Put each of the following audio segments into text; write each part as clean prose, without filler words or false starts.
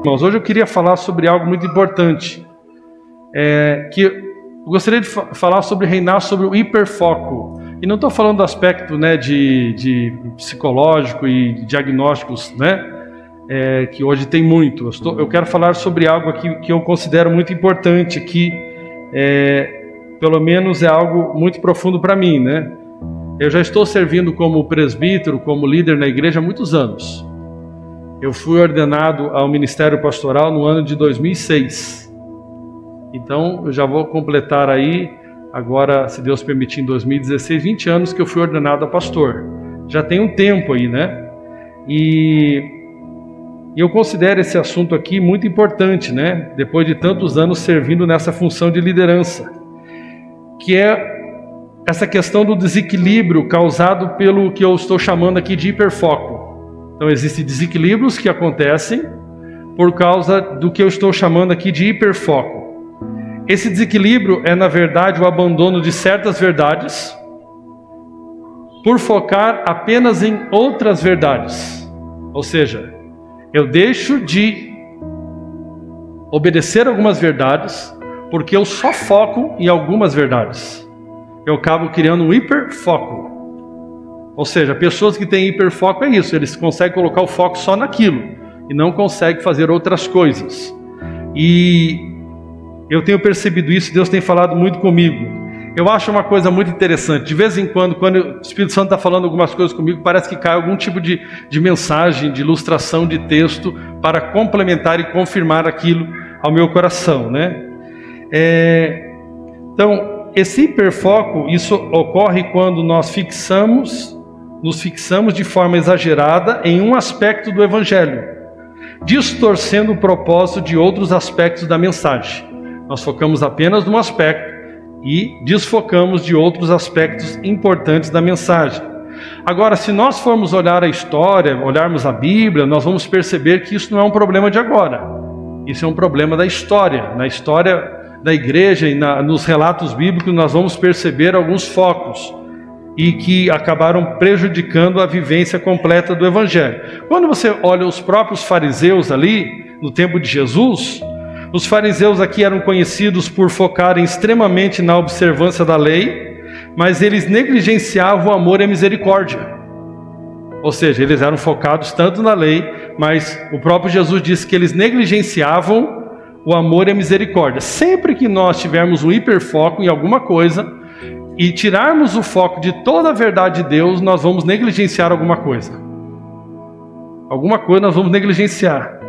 Irmãos, hoje eu queria falar sobre algo muito importante, que eu gostaria de falar sobre reinar sobre o hiperfoco. E não estou falando do aspecto, né, de psicológico e diagnósticos, né, que hoje tem muito. Eu quero falar sobre algo aqui que eu considero muito importante, que pelo menos é algo muito profundo para mim, né? Eu já estou servindo como presbítero, como líder na igreja há muitos anos. Eu fui ordenado ao ministério pastoral no ano de 2006. Então, eu já vou completar aí, agora, se Deus permitir, em 2016, 20 anos que eu fui ordenado a pastor. Já tem um tempo aí, né? E eu considero esse assunto aqui muito importante, né? Depois de tantos anos servindo nessa função de liderança, que é essa questão do desequilíbrio causado pelo que eu estou chamando aqui de hiperfoco. Então, existem desequilíbrios que acontecem por causa do que eu estou chamando aqui de hiperfoco. Esse desequilíbrio é, na verdade, o abandono de certas verdades por focar apenas em outras verdades. Ou seja, eu deixo de obedecer algumas verdades porque eu só foco em algumas verdades. Eu acabo criando um hiperfoco. Ou seja, pessoas que têm hiperfoco é isso, eles conseguem colocar o foco só naquilo e não conseguem fazer outras coisas. E eu tenho percebido isso, Deus tem falado muito comigo. Eu acho uma coisa muito interessante, de vez em quando o Espírito Santo está falando algumas coisas comigo, parece que cai algum tipo de mensagem, de ilustração, de texto, para complementar e confirmar aquilo ao meu coração, né? Então, esse hiperfoco, isso ocorre quando nos fixamos de forma exagerada em um aspecto do Evangelho, distorcendo o propósito de outros aspectos da mensagem. Nós focamos apenas num aspecto e desfocamos de outros aspectos importantes da mensagem. Agora, se nós formos olhar a história, olharmos a Bíblia, nós vamos perceber que isso não é um problema de agora. Isso é um problema da história. Na história da igreja e nos relatos bíblicos nós vamos perceber alguns focos e que acabaram prejudicando a vivência completa do Evangelho. Quando você olha os próprios fariseus ali, no tempo de Jesus, os fariseus aqui eram conhecidos por focarem extremamente na observância da lei, mas eles negligenciavam o amor e a misericórdia. Ou seja, eles eram focados tanto na lei, mas o próprio Jesus disse que eles negligenciavam o amor e a misericórdia. Sempre que nós tivermos um hiperfoco em alguma coisa e tirarmos o foco de toda a verdade de Deus, nós vamos negligenciar alguma coisa. Alguma coisa nós vamos negligenciar.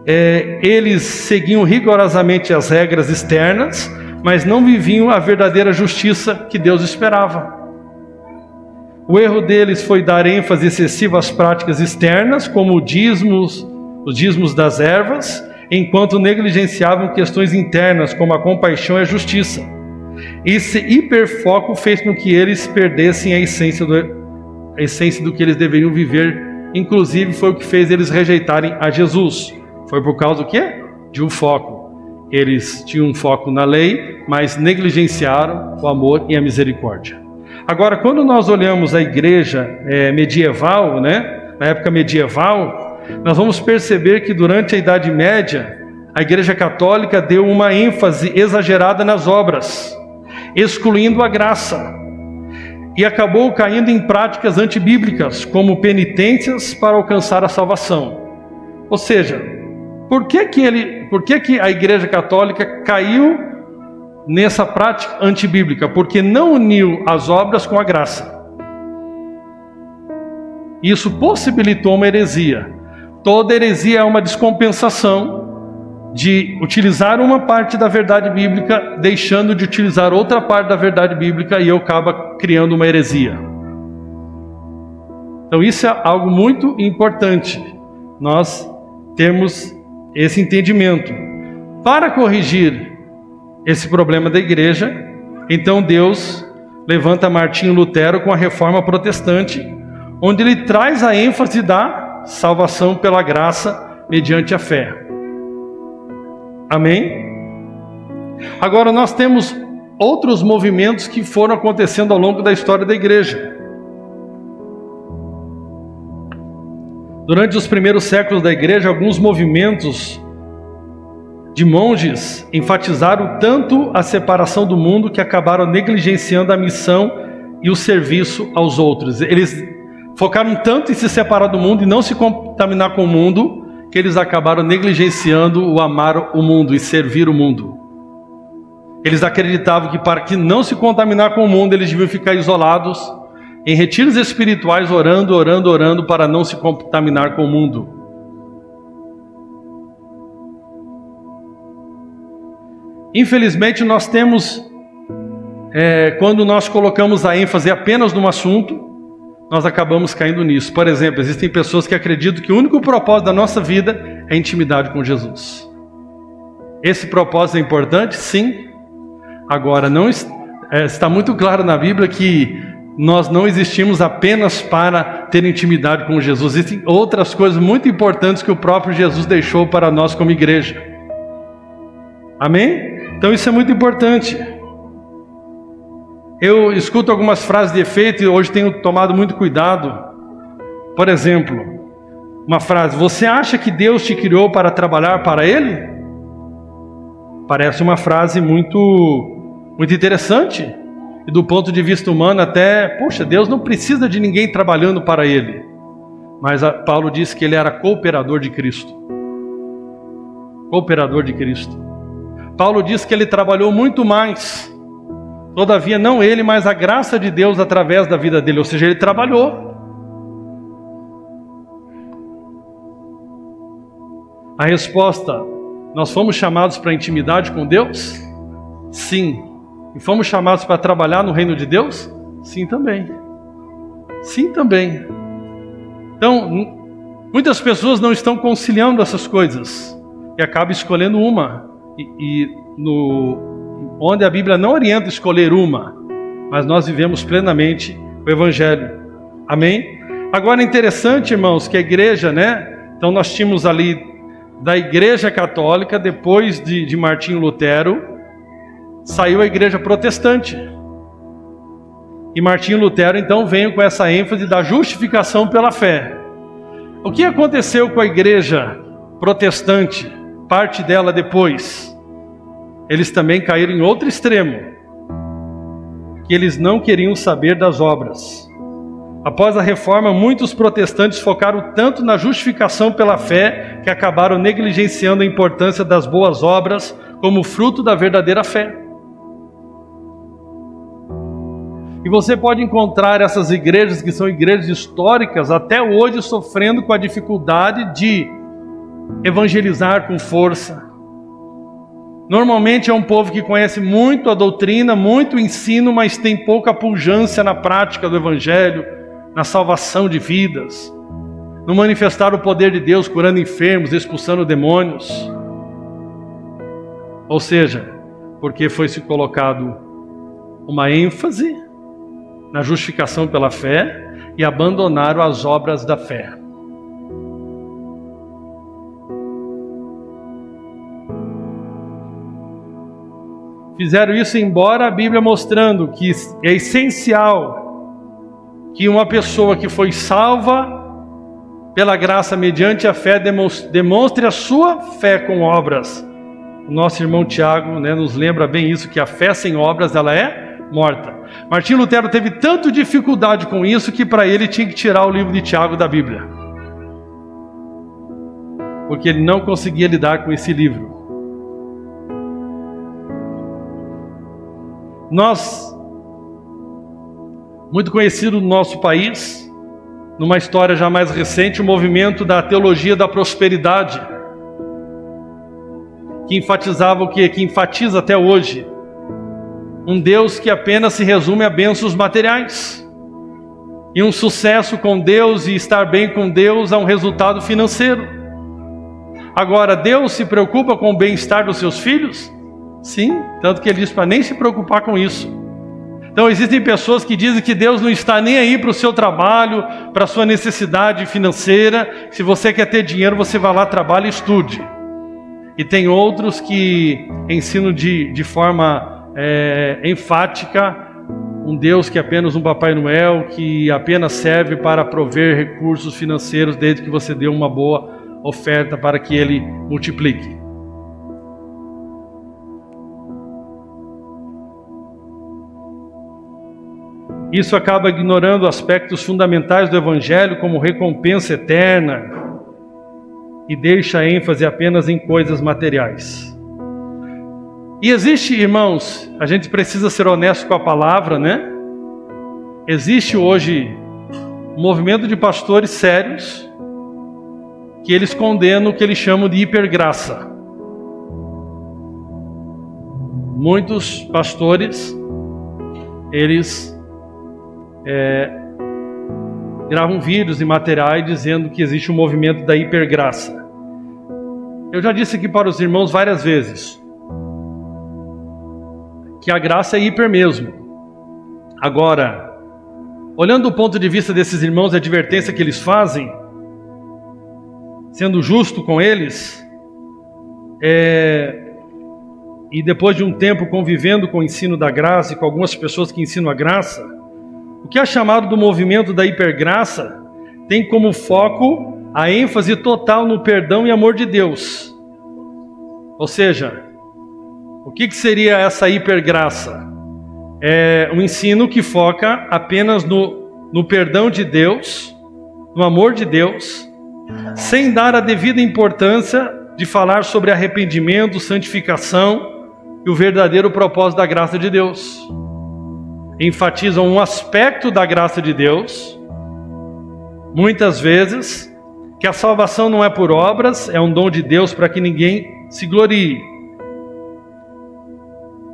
Eles seguiam rigorosamente as regras externas, mas não viviam a verdadeira justiça que Deus esperava. O erro deles foi dar ênfase excessiva às práticas externas, como os dízimos das ervas, enquanto negligenciavam questões internas, como a compaixão e a justiça. Esse hiperfoco fez com que eles perdessem a essência do que eles deveriam viver. Inclusive foi o que fez eles rejeitarem a Jesus. Foi por causa do quê? De um foco. Eles tinham um foco na lei, mas negligenciaram o amor e a misericórdia. Agora, quando nós olhamos a igreja medieval, né, na época medieval, nós vamos perceber que durante a Idade Média, a Igreja Católica deu uma ênfase exagerada nas obras, excluindo a graça, e acabou caindo em práticas antibíblicas, como penitências para alcançar a salvação. Ou seja, por que a Igreja Católica caiu nessa prática antibíblica? Porque não uniu as obras com a graça. Isso possibilitou uma heresia. Toda heresia é uma descompensação de utilizar uma parte da verdade bíblica, deixando de utilizar outra parte da verdade bíblica, e acaba criando uma heresia. Então isso é algo muito importante, nós temos esse entendimento. Para corrigir esse problema da igreja, então Deus levanta Martinho Lutero com a reforma protestante, onde ele traz a ênfase da salvação pela graça mediante a fé. Amém? Agora nós temos outros movimentos que foram acontecendo ao longo da história da igreja. Durante os primeiros séculos da igreja, alguns movimentos de monges enfatizaram tanto a separação do mundo que acabaram negligenciando a missão e o serviço aos outros. Eles focaram tanto em se separar do mundo e não se contaminar com o mundo, que eles acabaram negligenciando o amar o mundo e servir o mundo. Eles acreditavam que para que não se contaminar com o mundo, eles deviam ficar isolados em retiros espirituais, orando para não se contaminar com o mundo. Infelizmente, nós temos, quando nós colocamos a ênfase apenas num assunto, nós acabamos caindo nisso. Por exemplo, existem pessoas que acreditam que o único propósito da nossa vida é a intimidade com Jesus. Esse propósito é importante? Sim. Agora, não está muito claro na Bíblia que nós não existimos apenas para ter intimidade com Jesus. Existem outras coisas muito importantes que o próprio Jesus deixou para nós como igreja. Amém? Então isso é muito importante. Eu escuto algumas frases de efeito e hoje tenho tomado muito cuidado. Por exemplo, uma frase: você acha que Deus te criou para trabalhar para Ele? Parece uma frase muito interessante. E do ponto de vista humano até, poxa, Deus não precisa de ninguém trabalhando para Ele. Mas Paulo disse que ele era cooperador de Cristo. Cooperador de Cristo. Paulo disse que ele trabalhou muito mais. Todavia, não ele, mas a graça de Deus através da vida dele. Ou seja, ele trabalhou. A resposta: nós fomos chamados para intimidade com Deus? Sim. E fomos chamados para trabalhar no reino de Deus? Sim, também. Sim, também. Então, muitas pessoas não estão conciliando essas coisas e acabam escolhendo uma. Onde a Bíblia não orienta a escolher uma, mas nós vivemos plenamente o Evangelho. Amém? Agora é interessante, irmãos, que a igreja, então nós tínhamos ali da Igreja Católica, depois de Martinho Lutero, saiu a Igreja Protestante. E Martinho Lutero então veio com essa ênfase da justificação pela fé. O que aconteceu com a Igreja Protestante, parte dela depois? Eles também caíram em outro extremo, que eles não queriam saber das obras. Após a reforma, muitos protestantes focaram tanto na justificação pela fé, que acabaram negligenciando a importância das boas obras como fruto da verdadeira fé. E você pode encontrar essas igrejas, que são igrejas históricas, até hoje sofrendo com a dificuldade de evangelizar com força. Normalmente é um povo que conhece muito a doutrina, muito o ensino, mas tem pouca pujança na prática do Evangelho, na salvação de vidas, no manifestar o poder de Deus, curando enfermos, expulsando demônios. Ou seja, porque foi-se colocado uma ênfase na justificação pela fé e abandonaram as obras da fé. Fizeram isso embora a Bíblia mostrando que é essencial que uma pessoa que foi salva pela graça mediante a fé demonstre a sua fé com obras. O nosso irmão Tiago nos lembra bem isso, que a fé sem obras ela é morta. Martinho Lutero teve tanta dificuldade com isso que para ele tinha que tirar o livro de Tiago da Bíblia, porque ele não conseguia lidar com esse livro. Muito conhecido no nosso país, numa história já mais recente, o movimento da teologia da prosperidade, que enfatizava o quê? Que enfatiza até hoje um Deus que apenas se resume a bênçãos materiais, e um sucesso com Deus e estar bem com Deus é um resultado financeiro. Agora, Deus se preocupa com o bem-estar dos seus filhos? Sim, tanto que ele diz para nem se preocupar com isso. Então existem pessoas que dizem que Deus não está nem aí para o seu trabalho, para a sua necessidade financeira. Se você quer ter dinheiro, você vai lá, trabalha e estude. E tem outros que ensinam de forma enfática um Deus que é apenas um Papai Noel, que apenas serve para prover recursos financeiros desde que você dê uma boa oferta para que Ele multiplique. Isso acaba ignorando aspectos fundamentais do Evangelho, como recompensa eterna, e deixa ênfase apenas em coisas materiais. E existe, irmãos, a gente precisa ser honesto com a palavra, né? Existe hoje um movimento de pastores sérios que eles condenam o que eles chamam de hipergraça. Muitos pastores, eles gravam vídeos e materiais dizendo que existe um movimento da hipergraça. Eu já disse aqui para os irmãos várias vezes que a graça é hiper mesmo. Agora, olhando do ponto de vista desses irmãos, a advertência que eles fazem, sendo justo com eles, e depois de um tempo convivendo com o ensino da graça e com algumas pessoas que ensinam a graça, o que é chamado do movimento da hipergraça tem como foco a ênfase total no perdão e amor de Deus. Ou seja, o que seria essa hipergraça? É um ensino que foca apenas no perdão de Deus, no amor de Deus, sem dar a devida importância de falar sobre arrependimento, santificação e o verdadeiro propósito da graça de Deus. Enfatizam um aspecto da graça de Deus, muitas vezes, que a salvação não é por obras, é um dom de Deus para que ninguém se glorie.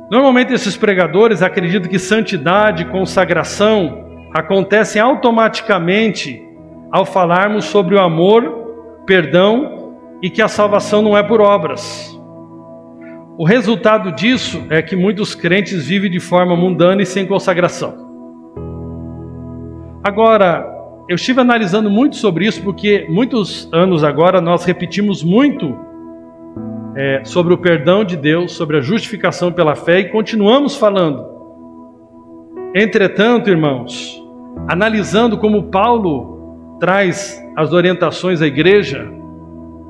Normalmente esses pregadores acreditam que santidade e consagração acontecem automaticamente ao falarmos sobre o amor, perdão e que a salvação não é por obras. O resultado disso é que muitos crentes vivem de forma mundana e sem consagração. Agora, eu estive analisando muito sobre isso porque muitos anos agora nós repetimos muito sobre o perdão de Deus, sobre a justificação pela fé e continuamos falando. Entretanto, irmãos, analisando como Paulo traz as orientações à igreja,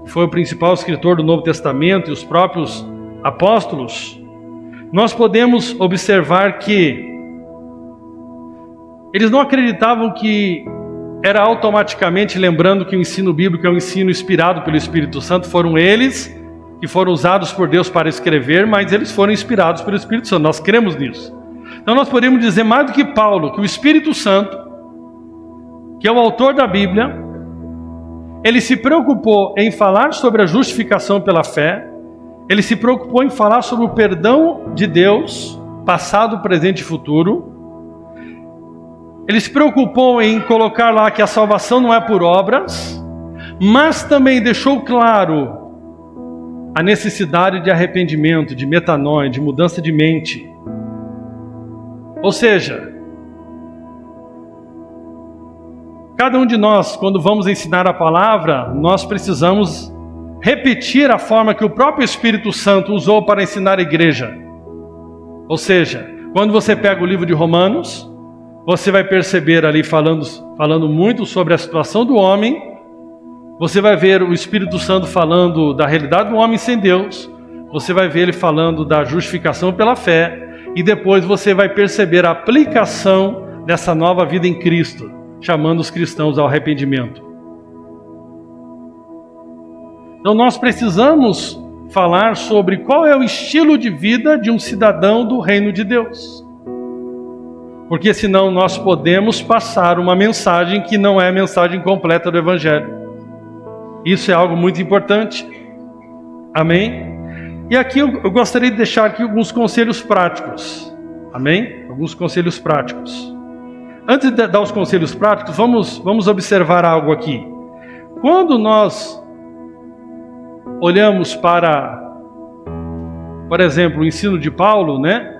que foi o principal escritor do Novo Testamento e os próprios apóstolos, nós podemos observar que eles não acreditavam que era automaticamente, lembrando que o ensino bíblico é um ensino inspirado pelo Espírito Santo, foram eles que foram usados por Deus para escrever, mas eles foram inspirados pelo Espírito Santo, nós cremos nisso. Então nós podemos dizer mais do que Paulo, que o Espírito Santo, que é o autor da Bíblia, ele se preocupou em falar sobre a justificação pela fé, ele se preocupou em falar sobre o perdão de Deus, passado, presente e futuro. Ele se preocupou em colocar lá que a salvação não é por obras, mas também deixou claro a necessidade de arrependimento, de metanoia, de mudança de mente. Ou seja, cada um de nós, quando vamos ensinar a palavra, nós precisamos repetir a forma que o próprio Espírito Santo usou para ensinar a igreja. Ou seja, quando você pega o livro de Romanos, você vai perceber ali falando muito sobre a situação do homem. Você vai ver o Espírito Santo falando da realidade do homem sem Deus. Você vai ver ele falando da justificação pela fé. E depois você vai perceber a aplicação dessa nova vida em Cristo, chamando os cristãos ao arrependimento. Então nós precisamos falar sobre qual é o estilo de vida de um cidadão do reino de Deus. Porque senão nós podemos passar uma mensagem que não é a mensagem completa do Evangelho. Isso é algo muito importante. Amém? E aqui eu gostaria de deixar aqui alguns conselhos práticos. Amém? Alguns conselhos práticos. Antes de dar os conselhos práticos, vamos observar algo aqui. Quando nós olhamos para, por exemplo, o ensino de Paulo, né?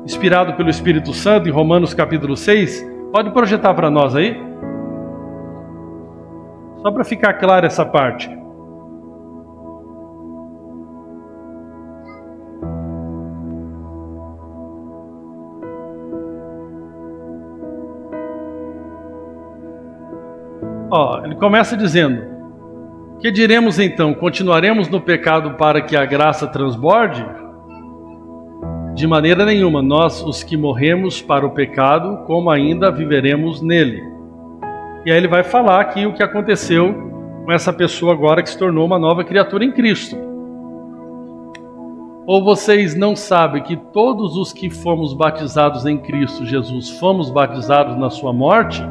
Inspirado pelo Espírito Santo, em Romanos capítulo 6, pode projetar para nós aí? Só para ficar clara essa parte. Ele começa dizendo: que diremos então? Continuaremos no pecado para que a graça transborde? De maneira nenhuma. Nós, os que morremos para o pecado, como ainda viveremos nele? E aí ele vai falar aqui o que aconteceu com essa pessoa agora que se tornou uma nova criatura em Cristo. Ou vocês não sabem que todos os que fomos batizados em Cristo Jesus fomos batizados na sua morte?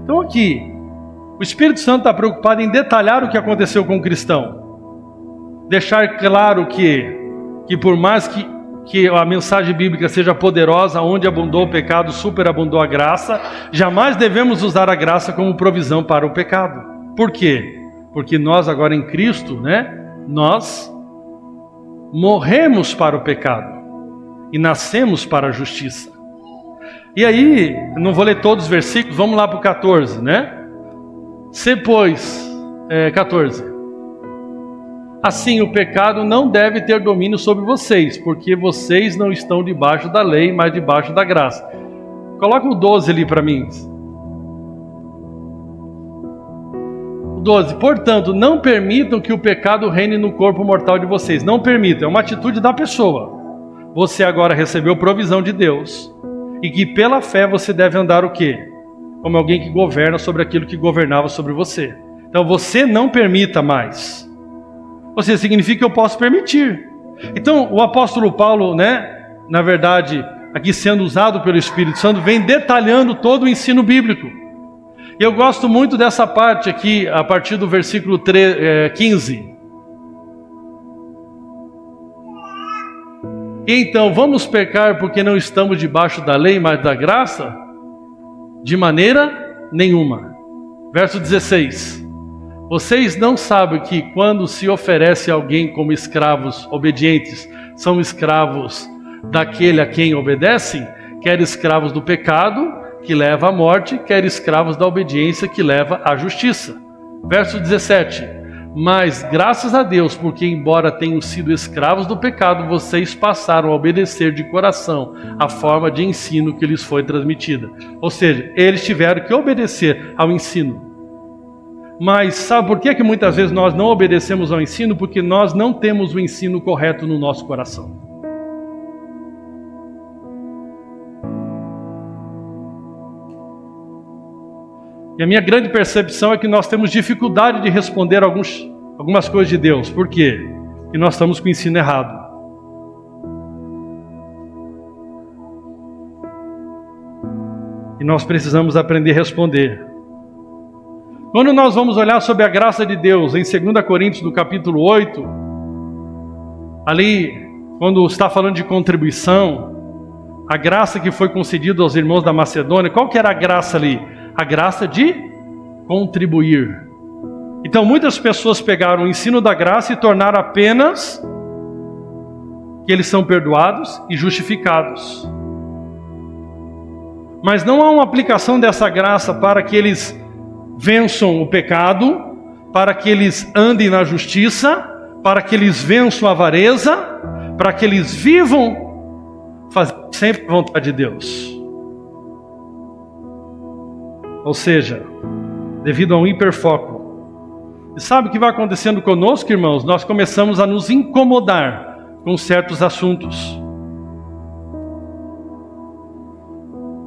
Então aqui, o Espírito Santo está preocupado em detalhar o que aconteceu com o cristão. Deixar claro que por mais que a mensagem bíblica seja poderosa, onde abundou o pecado, superabundou a graça, jamais devemos usar a graça como provisão para o pecado. Por quê? Porque nós agora em Cristo, nós morremos para o pecado e nascemos para a justiça. E aí, não vou ler todos os versículos, vamos lá para o 14, Se pois, 14. Assim, o pecado não deve ter domínio sobre vocês, porque vocês não estão debaixo da lei, mas debaixo da graça. Coloca o 12 ali para mim. 12. Portanto, não permitam que o pecado reine no corpo mortal de vocês. Não permitam, é uma atitude da pessoa. Você agora recebeu provisão de Deus, e que pela fé você deve andar o quê? Como alguém que governa sobre aquilo que governava sobre você. Então você não permita mais. Ou seja, significa que eu posso permitir. Então o apóstolo Paulo, na verdade, aqui sendo usado pelo Espírito Santo, vem detalhando todo o ensino bíblico. E eu gosto muito dessa parte aqui, a partir do versículo 15. Então, vamos pecar porque não estamos debaixo da lei, mas da graça? De maneira nenhuma. Verso 16. Vocês não sabem que quando se oferece alguém como escravos obedientes, são escravos daquele a quem obedecem? Quer escravos do pecado, que leva à morte, quer escravos da obediência, que leva à justiça. Verso 17. Mas graças a Deus, porque embora tenham sido escravos do pecado, vocês passaram a obedecer de coração a forma de ensino que lhes foi transmitida. Ou seja, eles tiveram que obedecer ao ensino. Mas sabe por que muitas vezes nós não obedecemos ao ensino? Porque nós não temos o ensino correto no nosso coração. E a minha grande percepção é que nós temos dificuldade de responder algumas coisas de Deus. Por quê? Porque nós estamos com o ensino errado. E nós precisamos aprender a responder. Quando nós vamos olhar sobre a graça de Deus, em 2 Coríntios, no capítulo 8, ali, quando está falando de contribuição, a graça que foi concedida aos irmãos da Macedônia, qual que era a graça ali? A graça de contribuir. Então muitas pessoas pegaram o ensino da graça e tornaram apenas que eles são perdoados e justificados. Mas não há uma aplicação dessa graça para que eles vençam o pecado, para que eles andem na justiça, para que eles vençam a avareza, para que eles vivam fazendo sempre a vontade de Deus. Ou seja, devido a um hiperfoco. E sabe o que vai acontecendo conosco, irmãos? Nós começamos a nos incomodar com certos assuntos.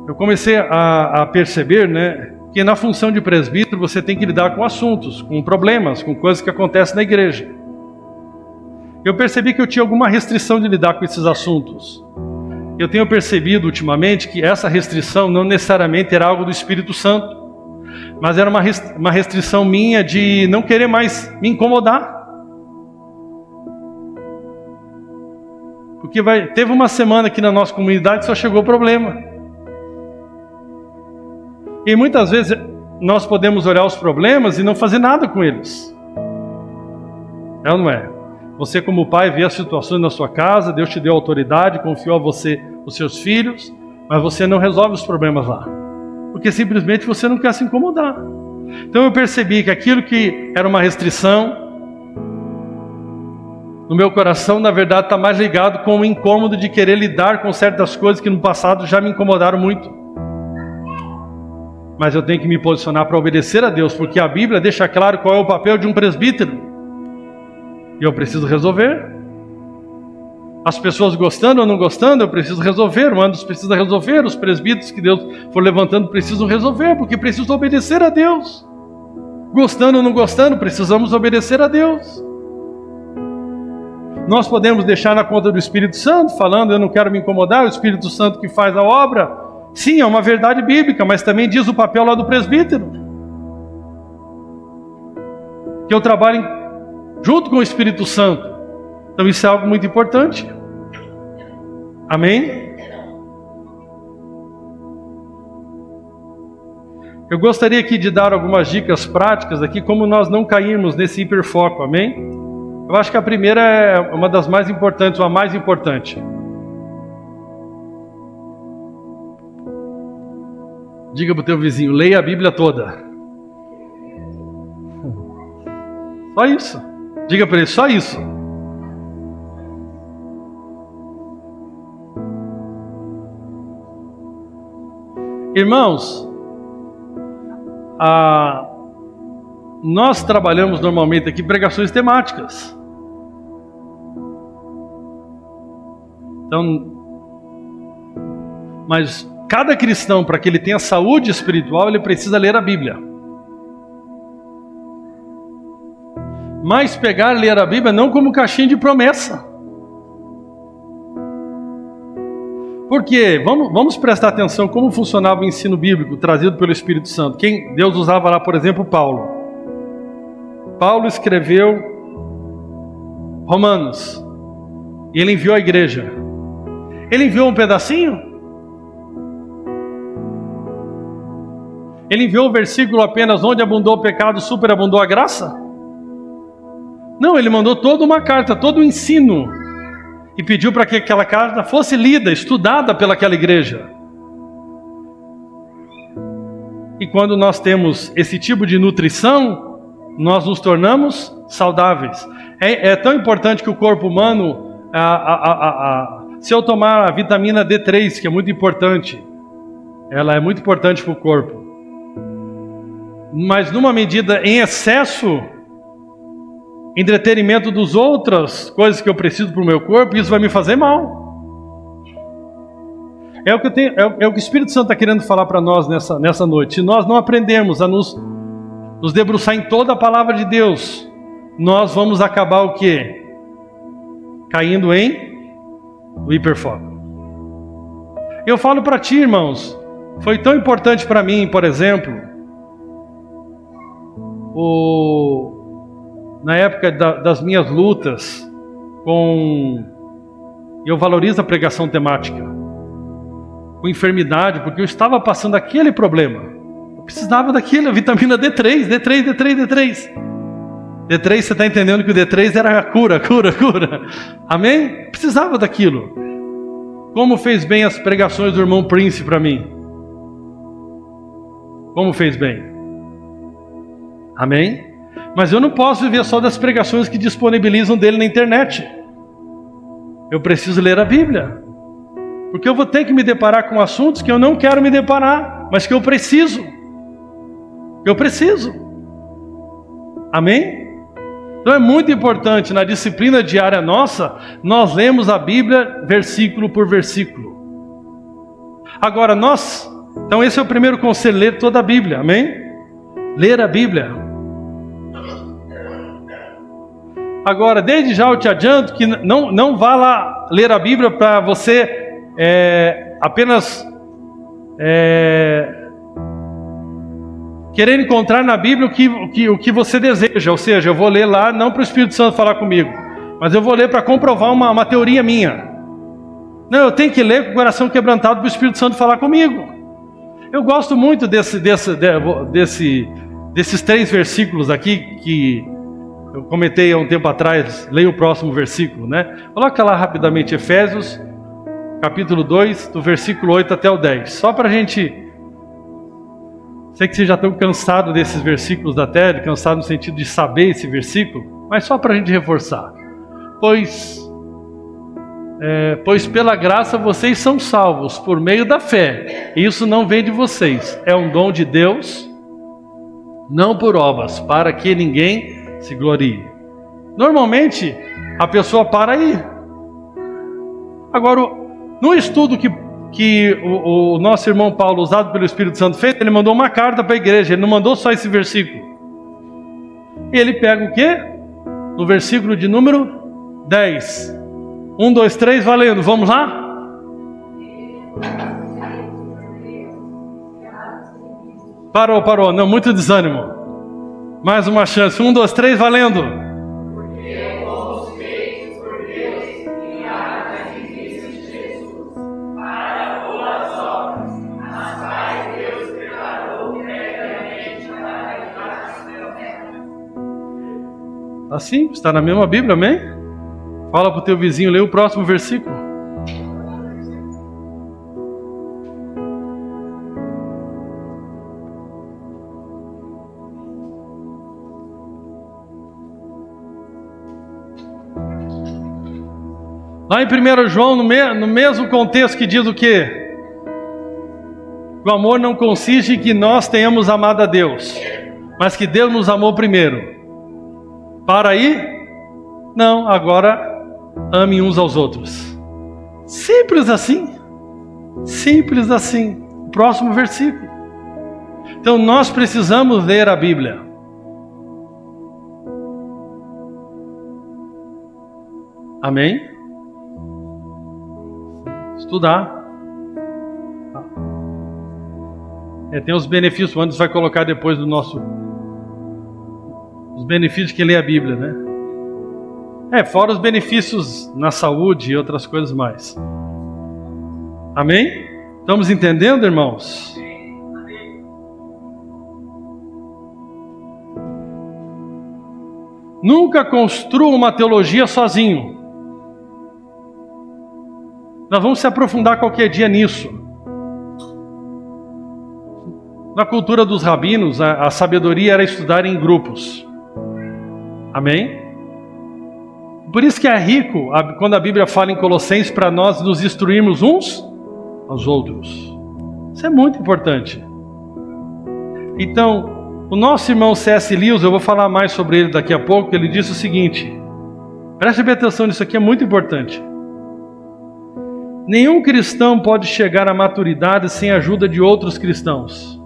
Eu comecei a perceber, que na função de presbítero você tem que lidar com assuntos, com problemas, com coisas que acontecem na igreja. Eu percebi que eu tinha alguma restrição de lidar com esses assuntos. Eu tenho percebido ultimamente que essa restrição não necessariamente era algo do Espírito Santo, mas era uma restrição minha de não querer mais me incomodar. Porque teve uma semana aqui na nossa comunidade que só chegou problema. E muitas vezes nós podemos olhar os problemas e não fazer nada com eles. É ou não é? Você como pai vê as situações na sua casa, Deus te deu autoridade, confiou a você os seus filhos, mas você não resolve os problemas lá. Porque simplesmente você não quer se incomodar. Então eu percebi que aquilo que era uma restrição, no meu coração, na verdade, está mais ligado com o incômodo de querer lidar com certas coisas que no passado já me incomodaram muito. mas eu tenho que me posicionar para obedecer a Deus, porque a Bíblia deixa claro qual é o papel de um presbítero. E eu preciso resolver. As pessoas gostando ou não gostando, eu preciso resolver. O Anderson precisa resolver. Os presbíteros que Deus for levantando precisam resolver, porque precisam obedecer a Deus. Gostando ou não gostando, precisamos obedecer a Deus. Nós podemos deixar na conta do Espírito Santo, falando, eu não quero me incomodar, o Espírito Santo que faz a obra. Sim, é uma verdade bíblica, mas também diz o papel lá do presbítero. Que eu trabalho junto com o Espírito Santo. Então isso é algo muito importante. Amém? Eu gostaria aqui de dar algumas dicas práticas aqui, como nós não cairmos nesse hiperfoco, amém? Eu acho que a primeira é uma das mais importantes, ou a mais importante. Diga para o teu vizinho, leia a Bíblia toda. Só isso. Diga para ele, só isso. Irmãos, nós trabalhamos normalmente aqui pregações temáticas. Então, mas cada cristão, para que ele tenha saúde espiritual, ele precisa ler a Bíblia. Mas pegar e ler a Bíblia não como caixinha de promessa. Porque, vamos prestar atenção como funcionava o ensino bíblico trazido pelo Espírito Santo. Deus usava lá, por exemplo, Paulo. Paulo escreveu Romanos. E ele enviou à igreja. Ele enviou um pedacinho? Ele enviou o versículo apenas onde abundou o pecado, superabundou a graça? Não, ele mandou toda uma carta, todo o ensino. E pediu para que aquela carta fosse lida, estudada pelaquela igreja. E quando nós temos esse tipo de nutrição, nós nos tornamos saudáveis. É tão importante que o corpo humano, se eu tomar a vitamina D3, que é muito importante, ela é muito importante para o corpo. Mas numa medida em excesso, em detrimento das outras coisas que eu preciso para o meu corpo, isso vai me fazer mal. É o que o Espírito Santo está querendo falar para nós nessa noite. Se nós não aprendemos a nos debruçar em toda a palavra de Deus, nós vamos acabar o quê? Caindo em o hiperfoco. Eu falo para ti, irmãos, foi tão importante para mim, por exemplo, na época das minhas lutas eu valorizo a pregação temática, com enfermidade, porque eu estava passando aquele problema. Eu precisava daquilo, a vitamina D3. D3, você está entendendo que o D3 era a cura. Amém? Precisava daquilo. Como fez bem as pregações do irmão Prince para mim. Como fez bem. Amém? Mas eu não posso viver só das pregações que disponibilizam dele na internet. Eu preciso ler a Bíblia. Porque eu vou ter que me deparar com assuntos que eu não quero me deparar, mas que eu preciso. Amém? Então é muito importante, na disciplina diária nossa, nós lemos a Bíblia versículo por versículo. Agora então esse é o primeiro conselho, ler toda a Bíblia, amém? Ler a Bíblia. Agora, desde já eu te adianto que não vá lá ler a Bíblia para você apenas querer encontrar na Bíblia o que você deseja. Ou seja, eu vou ler lá não para o Espírito Santo falar comigo, mas eu vou ler para comprovar uma teoria minha. Não, eu tenho que ler com o coração quebrantado para o Espírito Santo falar comigo. Eu gosto muito desses 3 versículos aqui que eu comentei há um tempo atrás. Leia o próximo versículo, né? Coloca lá rapidamente Efésios, capítulo 2, do versículo 8 até o 10. Só para a gente... Sei que vocês já estão cansados desses versículos da terra, cansados no sentido de saber esse versículo, mas só para a gente reforçar. Pois Pois pela graça vocês são salvos por meio da fé. Isso não vem de vocês, é um dom de Deus, não por obras, para que ninguém se glorie. Normalmente a pessoa para aí. Agora, no estudo que o nosso irmão Paulo, usado pelo Espírito Santo, fez, ele mandou uma carta para a igreja, ele não mandou só esse versículo. Ele pega o quê? No versículo de número 10. 1, 2, 3, valendo, vamos lá? Parou, não, muito desânimo. Mais uma chance, 1, 2, 3, valendo. Porque fomos feitos por Deus em graça de Cristo Jesus, para boas obras, as quais Deus preparou previamente para que nós. Assim, está na mesma Bíblia, amém? Fala para o teu vizinho, lê o próximo versículo. Lá em 1 João, no mesmo contexto que diz o quê? O amor não consiste em que nós tenhamos amado a Deus, mas que Deus nos amou primeiro. Para aí? Não, agora amem uns aos outros. Simples assim. Simples assim. Próximo versículo. Então nós precisamos ler a Bíblia. Amém? Estudar. Tem os benefícios, o Anderson vai colocar depois do nosso... Os benefícios que lê a Bíblia, né? Fora os benefícios na saúde e outras coisas mais. Amém? Estamos entendendo, irmãos? Nunca construa uma teologia sozinho. Nós vamos se aprofundar qualquer dia nisso. Na cultura dos rabinos, a sabedoria era estudar em grupos. Amém? Por isso que é rico quando a Bíblia fala em Colossenses para nós nos instruirmos uns aos outros. Isso é muito importante. Então, o nosso irmão C.S. Lewis, eu vou falar mais sobre ele daqui a pouco, ele disse o seguinte, preste bem atenção nisso aqui, é muito importante. Nenhum cristão pode chegar à maturidade sem a ajuda de outros cristãos.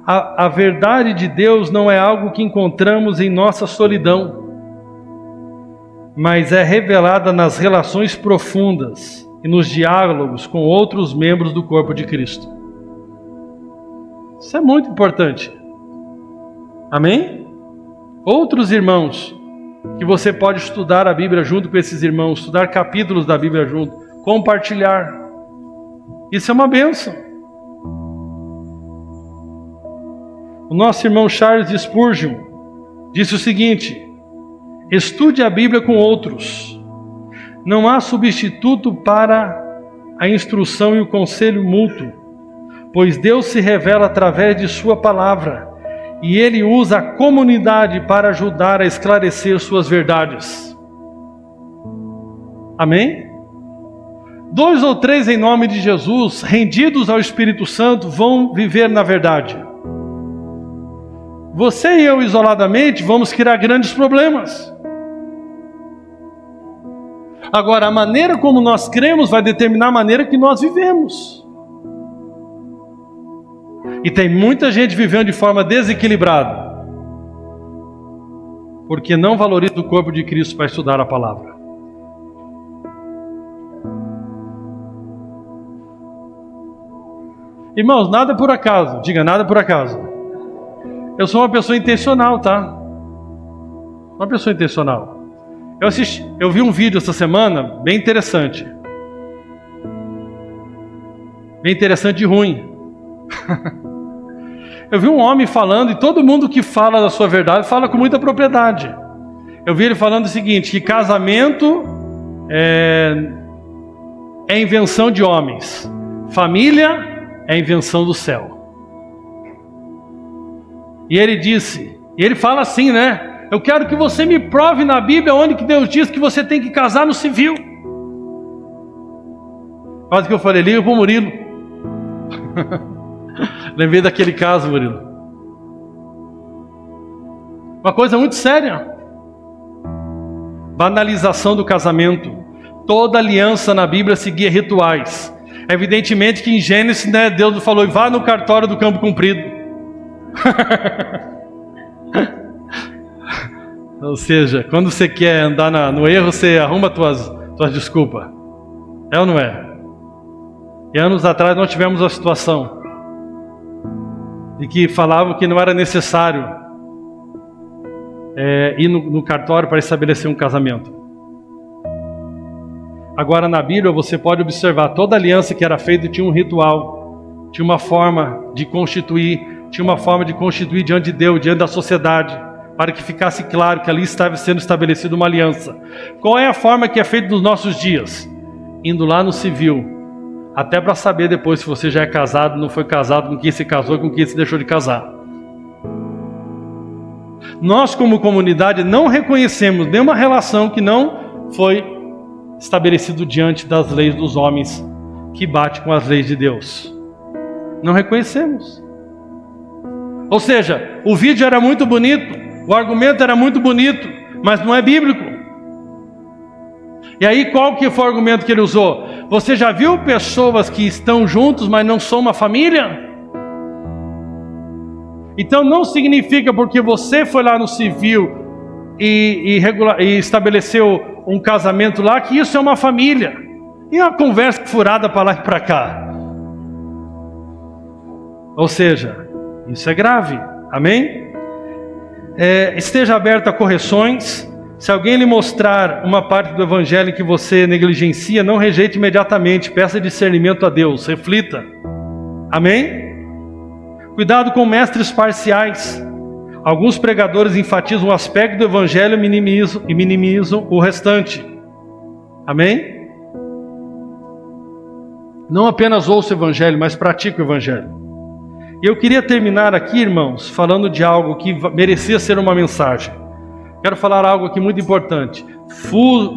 A verdade de Deus não é algo que encontramos em nossa solidão, mas é revelada nas relações profundas e nos diálogos com outros membros do corpo de Cristo. Isso é muito importante. Amém? Outros irmãos, que você pode estudar a Bíblia junto com esses irmãos, estudar capítulos da Bíblia junto, compartilhar. Isso é uma bênção. O nosso irmão Charles Spurgeon disse o seguinte: estude a Bíblia com outros. Não há substituto para a instrução e o conselho mútuo, pois Deus se revela através de sua palavra e Ele usa a comunidade para ajudar a esclarecer suas verdades. Amém? 2 ou 3 em nome de Jesus, rendidos ao Espírito Santo, vão viver na verdade. Você e eu isoladamente vamos criar grandes problemas. Agora, a maneira como nós cremos vai determinar a maneira que nós vivemos. E tem muita gente vivendo de forma desequilibrada, porque não valoriza o corpo de Cristo para estudar a palavra. Irmãos, nada por acaso. Diga, nada por acaso. Eu sou uma pessoa intencional, tá? Uma pessoa intencional. Eu vi um vídeo essa semana bem interessante. Bem interessante e ruim. Eu vi um homem falando, e todo mundo que fala da sua verdade fala com muita propriedade. Eu vi ele falando o seguinte, que casamento é invenção de homens, família é invenção do céu. E ele disse, e ele fala assim, né? eu quero que você me prove na Bíblia onde que Deus diz que você tem que casar no civil. Quase que eu falei, liga para o Murilo. Lembrei daquele caso, Murilo. Uma coisa muito séria. Banalização do casamento. Toda aliança na Bíblia seguia rituais. Evidentemente que em Gênesis, né, Deus falou, vá no cartório do campo comprido. Ou seja, quando você quer andar no erro, você arruma tuas desculpas. É ou não é? E anos atrás nós tivemos a situação de que falavam que não era necessário ir no cartório para estabelecer um casamento. Agora na Bíblia você pode observar, toda aliança que era feita tinha um ritual, tinha uma forma de constituir, diante de Deus, diante da sociedade, para que ficasse claro que ali estava sendo estabelecida uma aliança. Qual é a forma que é feita nos nossos dias? Indo lá no civil, até para saber depois se você já é casado, não foi casado, com quem se casou, com quem se deixou de casar. Nós como comunidade não reconhecemos nenhuma relação que não foi estabelecido diante das leis dos homens, que bate com as leis de Deus. Não reconhecemos. Ou seja, o vídeo era muito bonito, o argumento era muito bonito, mas não é bíblico. E aí qual que foi o argumento que ele usou? Você já viu pessoas que estão juntos, mas não são uma família? Então não significa porque você foi lá no civil e estabeleceu um casamento lá, que isso é uma família. E uma conversa furada para lá e para cá. Ou seja, isso é grave. Amém? Esteja aberto a correções. Se alguém lhe mostrar uma parte do evangelho que você negligencia, não rejeite imediatamente. Peça discernimento a Deus. Reflita. Amém? Cuidado com mestres parciais. Alguns pregadores enfatizam um aspecto do evangelho e minimizam o restante. Amém? Não apenas ouça o evangelho, mas pratique o evangelho. E eu queria terminar aqui, irmãos, falando de algo que merecia ser uma mensagem. Quero falar algo aqui muito importante.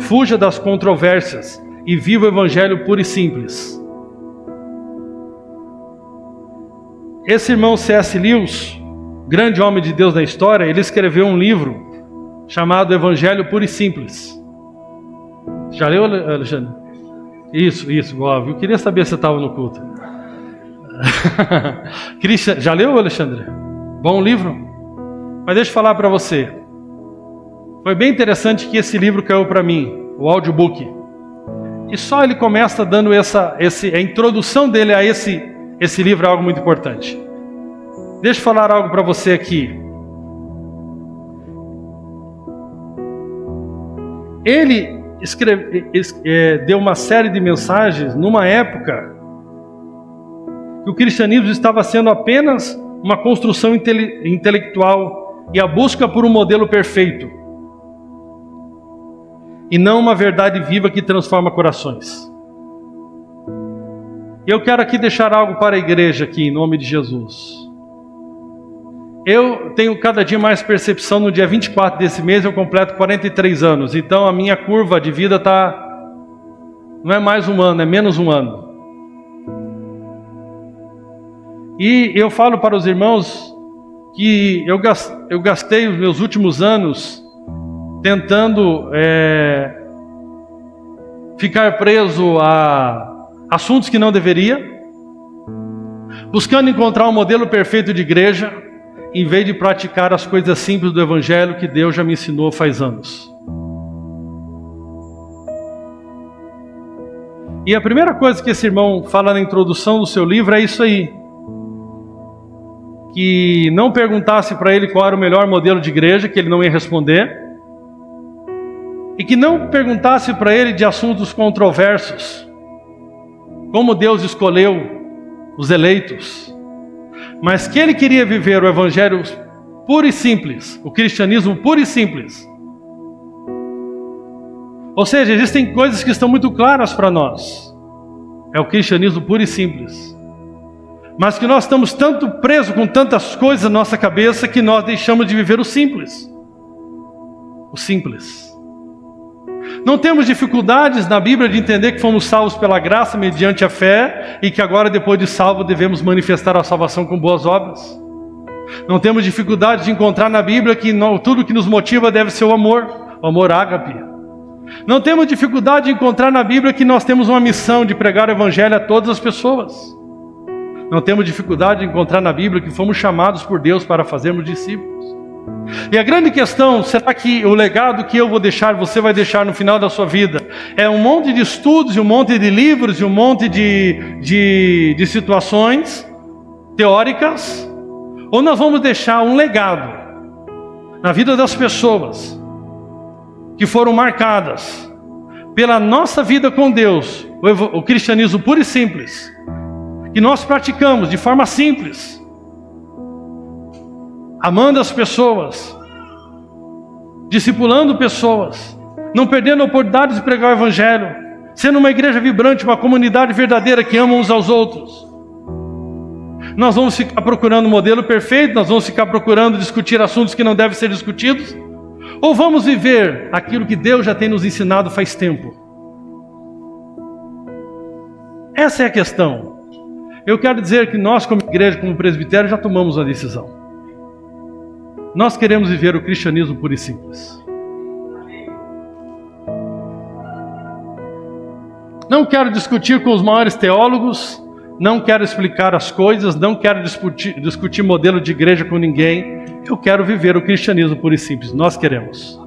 Fuja das controvérsias e viva o evangelho puro e simples. Esse irmão C.S. Lewis, grande homem de Deus da história, ele escreveu um livro chamado Evangelho Puro e Simples. Já leu, Alexandre? Isso, óbvio. Eu queria saber se você estava no culto. Já leu, Alexandre? Bom livro? Mas deixa eu falar para você. Foi bem interessante que esse livro caiu para mim, o audiobook. E só ele começa dando a introdução dele a esse livro é algo muito importante. Deixa eu falar algo para você aqui. Ele deu uma série de mensagens numa época que o cristianismo estava sendo apenas uma construção intelectual e a busca por um modelo perfeito, e não uma verdade viva que transforma corações. E eu quero aqui deixar algo para a igreja aqui, em nome de Jesus. Eu tenho cada dia mais percepção. No dia 24 desse mês eu completo 43 anos. Então a minha curva de vida não é mais um ano, é menos um ano. E eu falo para os irmãos que eu gastei os meus últimos anos tentando ficar preso a assuntos que não deveria, buscando encontrar um modelo perfeito de igreja, em vez de praticar as coisas simples do evangelho que Deus já me ensinou faz anos. E a primeira coisa que esse irmão fala na introdução do seu livro é isso aí: que não perguntasse para ele qual era o melhor modelo de igreja, que ele não ia responder, e que não perguntasse para ele de assuntos controversos, como Deus escolheu os eleitos, mas que ele queria viver o evangelho puro e simples, o cristianismo puro e simples. Ou seja, existem coisas que estão muito claras para nós. É o cristianismo puro e simples. Mas que nós estamos tanto presos com tantas coisas na nossa cabeça que nós deixamos de viver o simples. o simples. Não temos dificuldades na Bíblia de entender que fomos salvos pela graça mediante a fé e que agora, depois de salvo, devemos manifestar a salvação com boas obras. Não temos dificuldade de encontrar na Bíblia que tudo que nos motiva deve ser o amor ágape. Não temos dificuldade de encontrar na Bíblia que nós temos uma missão de pregar o Evangelho a todas as pessoas. Não temos dificuldade de encontrar na Bíblia que fomos chamados por Deus para fazermos discípulos. E a grande questão, será que o legado que eu vou deixar, você vai deixar no final da sua vida, é um monte de estudos, e um monte de livros, e um monte de situações teóricas? Ou nós vamos deixar um legado na vida das pessoas que foram marcadas pela nossa vida com Deus, o cristianismo puro e simples, que nós praticamos de forma simples, amando as pessoas, discipulando pessoas, não perdendo a oportunidade de pregar o Evangelho, sendo uma igreja vibrante, uma comunidade verdadeira que ama uns aos outros. Nós vamos ficar procurando um modelo perfeito, nós vamos ficar procurando discutir assuntos que não devem ser discutidos, ou vamos viver aquilo que Deus já tem nos ensinado faz tempo? Essa é a questão. Eu quero dizer que nós, como igreja, como presbitério, já tomamos uma decisão. Nós queremos viver o cristianismo puro e simples. Não quero discutir com os maiores teólogos, não quero explicar as coisas, não quero discutir modelo de igreja com ninguém. Eu quero viver o cristianismo puro e simples. Nós queremos.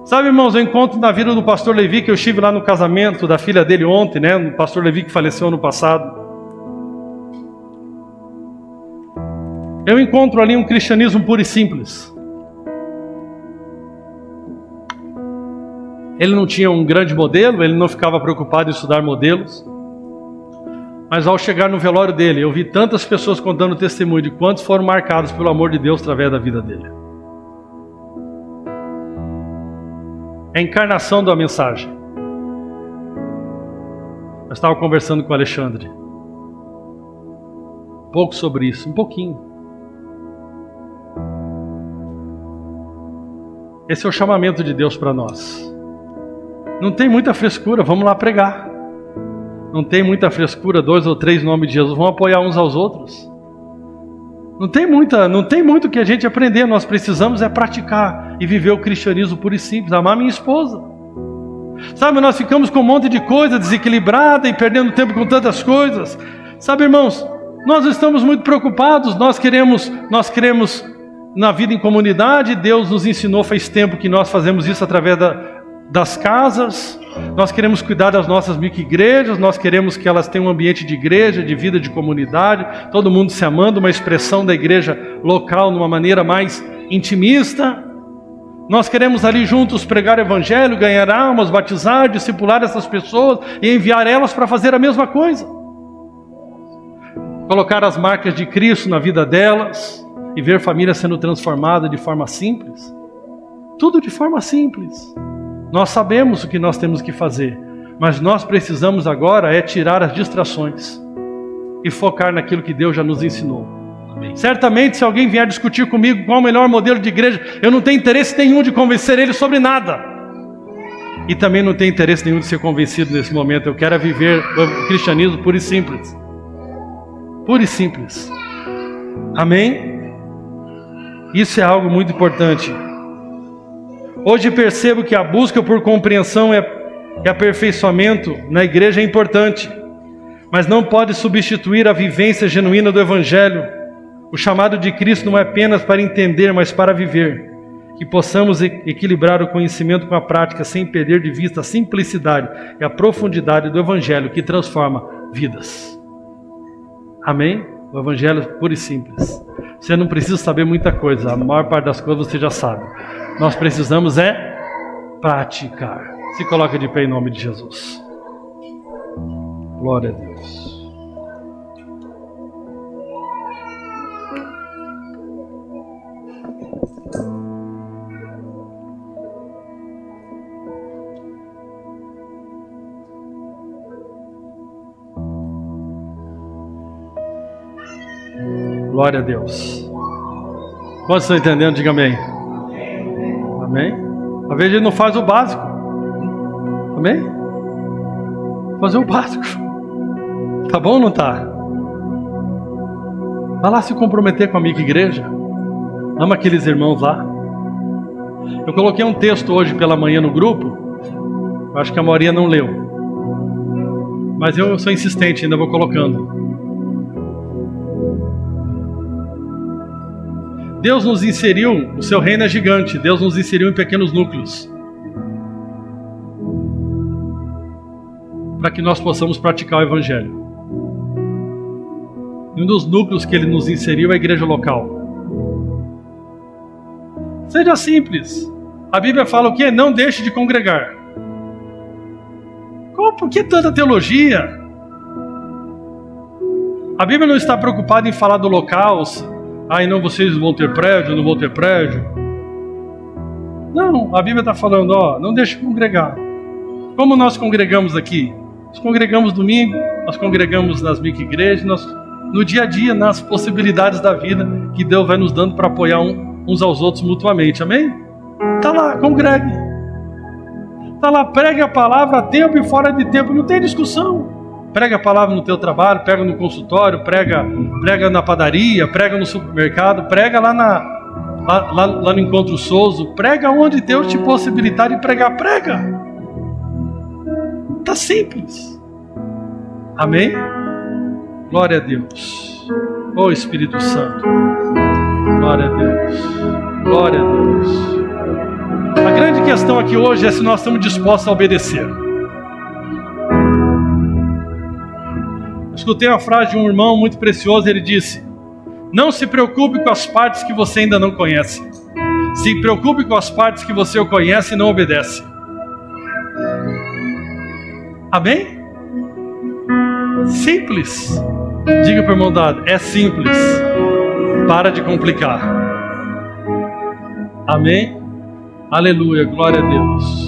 Sabe, irmãos, eu encontro na vida do pastor Levi, que eu estive lá no casamento da filha dele ontem, né? O pastor Levi que faleceu ano passado. Eu encontro ali um cristianismo puro e simples. Ele não tinha um grande modelo, ele não ficava preocupado em estudar modelos. Mas ao chegar no velório dele, eu vi tantas pessoas contando testemunho de quantos foram marcados pelo amor de Deus através da vida dele. É a encarnação da mensagem. Eu estava conversando com o Alexandre um pouco sobre isso, um pouquinho. Esse é o chamamento de Deus para nós. Não tem muita frescura, vamos lá pregar. Não tem muita frescura, 2 ou 3 nomes de Jesus, vamos apoiar uns aos outros. Não tem muito que a gente aprender, nós precisamos é praticar e viver o cristianismo puro e simples, amar minha esposa. Sabe, nós ficamos com um monte de coisa desequilibrada e perdendo tempo com tantas coisas. Sabe, irmãos, nós estamos muito preocupados, nós queremos na vida em comunidade. Deus nos ensinou faz tempo que nós fazemos isso através das casas. Nós queremos cuidar das nossas micro-igrejas, nós queremos que elas tenham um ambiente de igreja, de vida de comunidade, todo mundo se amando, uma expressão da igreja local de uma maneira mais intimista. Nós queremos ali juntos pregar o Evangelho, ganhar almas, batizar, discipular essas pessoas e enviar elas para fazer a mesma coisa. Colocar as marcas de Cristo na vida delas e ver famílias sendo transformadas de forma simples. Tudo de forma simples. Nós sabemos o que nós temos que fazer, mas nós precisamos agora é tirar as distrações e focar naquilo que Deus já nos ensinou. Amém. Certamente, se alguém vier discutir comigo qual é o melhor modelo de igreja, eu não tenho interesse nenhum de convencer ele sobre nada. E também não tenho interesse nenhum de ser convencido nesse momento. Eu quero viver o cristianismo puro e simples. Puro e simples. Amém? Isso é algo muito importante. Hoje percebo que a busca por compreensão e aperfeiçoamento na igreja é importante, mas não pode substituir a vivência genuína do Evangelho. O chamado de Cristo não é apenas para entender, mas para viver. Que possamos equilibrar o conhecimento com a prática sem perder de vista a simplicidade e a profundidade do Evangelho que transforma vidas. Amém? O Evangelho é puro e simples. Você não precisa saber muita coisa, a maior parte das coisas você já sabe. Nós precisamos é praticar. Se coloca de pé em nome de Jesus. Glória a Deus. Glória a Deus. Quantos estão entendendo? Diga amém. Amém? Às vezes ele não faz o básico. Amém? Fazer o básico. Tá bom ou não tá? Vai lá se comprometer com a amiga igreja. Ama aqueles irmãos lá. Eu coloquei um texto hoje pela manhã no grupo. Eu acho que a maioria não leu. Mas eu sou insistente, ainda vou colocando. Deus nos inseriu, o seu reino é gigante. Deus nos inseriu em pequenos núcleos. Para que nós possamos praticar o evangelho. E um dos núcleos que ele nos inseriu é a igreja local. Seja simples. A Bíblia fala o quê? Não deixe de congregar. Por que tanta teologia? A Bíblia não está preocupada em falar do local. Não, vocês vão ter prédio, não vão ter prédio. Não, a Bíblia está falando, não deixe de congregar. Como nós congregamos aqui? Nós congregamos domingo, nós congregamos nas micro-igrejas, no dia a dia, nas possibilidades da vida que Deus vai nos dando para apoiar uns aos outros mutuamente, amém? Está lá, congregue. Está lá, pregue a palavra a tempo e fora de tempo, não tem discussão. Prega a palavra no teu trabalho, prega no consultório, prega na padaria, prega no supermercado, prega lá no Encontro Souzo, prega onde Deus te possibilitar de pregar, prega. Está simples. Amém? Glória a Deus. Ô Espírito Santo. Glória a Deus. Glória a Deus. A grande questão aqui hoje é se nós estamos dispostos a obedecer. Escutei uma frase de um irmão muito precioso, ele disse: não se preocupe com as partes que você ainda não conhece. Se preocupe com as partes que você conhece e não obedece. Amém? Simples. Diga para o irmão dado, é simples. Para de complicar. Amém? Aleluia, glória a Deus.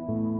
Amém.